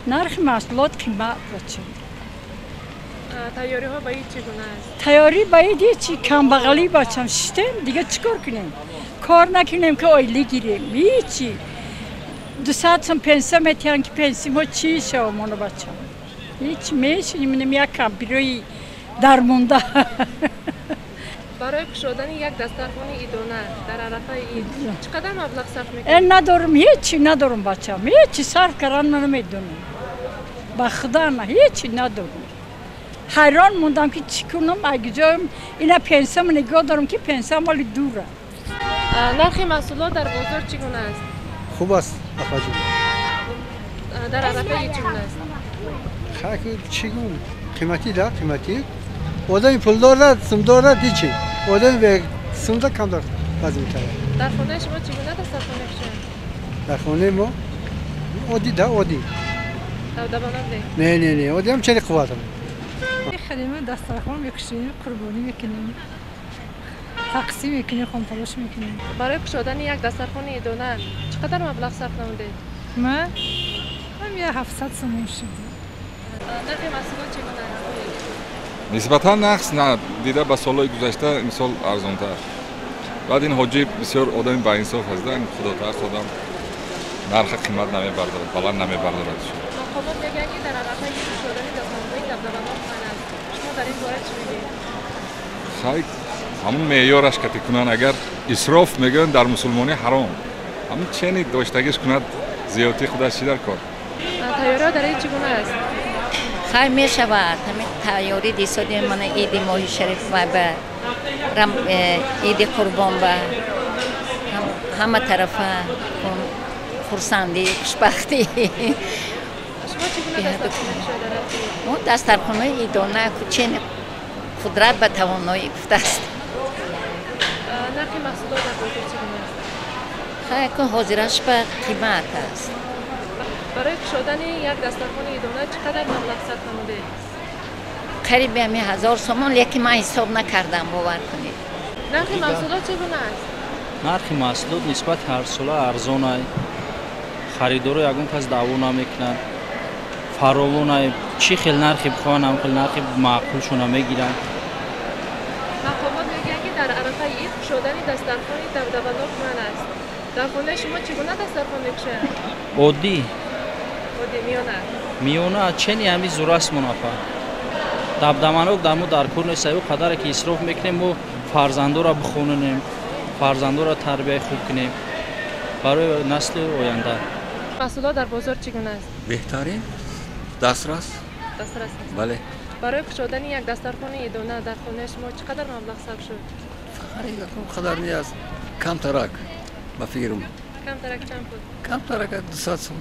نرخ محصولات قیمت بچه. تیاری ها باید چگونه است؟ تیاری باید چی کم بغلی بچم شتیم دیگه چیکار کنیم؟ کار نکنیم که آیلی گیریم. هیچی. 200 سوم پنسه میتیان که پنسی ما چی شو مانو بچم. هیچ میشیم یک کم بیروی درمونده. برای کشودن یک دسترخوان ایدونه در عرفه اید چقدر مبلغ صرف میکنید؟ این ندارم هیچی ندارم بچم. هیچی صرف کردن نمیدونم. با خدا نه هیچی ندارم. حیران موندم که چی کنم اگه جایم اینا پنسم نگاه دارم که پنسم ولی دوره. نرخ محصولات در بازار چگونه است؟ خوب است اخواجون. در عرفه اید چگونه است؟ خیلی چگونه؟ قیمتی ده قیمتی؟ آدمی پول دارد سم دارد هیچی. آدمی به سم ده کم دارد بعضی میتره. در خانه شما چگونه دسترخوان میکشند؟ در خانه ما عادی ده عادی. نه عادی هم چنین قوت هم. خیلی دسترخوان میکشیم قربانی میکنیم تقسیم میکنیم خانتراش میکنیم. برای کشودن یک دسترخوان ایدونه چقدر مبلغ صرف نمودید؟ من 700 سوم شد. نرخ محصولات چگونه است؟ نسبتا نقص نه دیده به سالهای گذشته امسال ارزان‌تر. بعد این حاجی بسیار آدم با انصاف است. این خدا ترس آدم نرخ قیمت نمیبردارد بلند نمیبردارد. خب میگن که در عرفه کشودن دسترخوان دبدبه‌ها من است. شما در این باره چی میگید؟ خیلی همون معیارش که کنن اگر اسراف میگن در مسلمانی حرام. همون چنین داشتگیش کند زیادتی خودش چی در کار. تیاری در این چگونه است؟ خیلی می شود همین تیاری دیسادی من عید ماه شریف و به عید قربان به همه طرفه خرسندی خوشبختی. شما چگونه دسترخوان دسترخوان ایدانه چین قدرت به توانایی گفته است. نرخ محصولات در بازار چگونه است؟ خیلی که حاضرش به قیمت است. برای کشودن یک دسترخوان ایدانه چقدر مبلغ صرف نمودید؟ قریب 1000 سوم لیکن من حساب نکردم باور کنید. نرخ محصولات چگونه است؟ نرخ محصولات نسبت هر سال ارزان است. خریدار یگان کس دعوا نمیکنند. فراوان است. چی خیلی نرخی بخوان هم خیلی نرخی معقول شون میگیرند. مقامات میگن که در عرفه عید کشودن دسترخوان دبدبه‌ناک من است. در خانه شما چگونه دسترخوان میکشند؟ عادی میونه چنی همی زور است منافع دبدبه‌ناک در ما در کور نیست او قدر که اسراف میکنیم و فرزندا را بخونیم فرزندا را تربیت خوب کنیم برای نسل آینده. محصولات در بازار چگونه است؟ بهترین دسترس بله. برای کشودن یک دسترخوان ایدانه در خانه شما چقدر مبلغ صرف شد؟ خدار نیاز کم ترک با فکرم کم ترک چند بود؟ کم ترک 200 سوم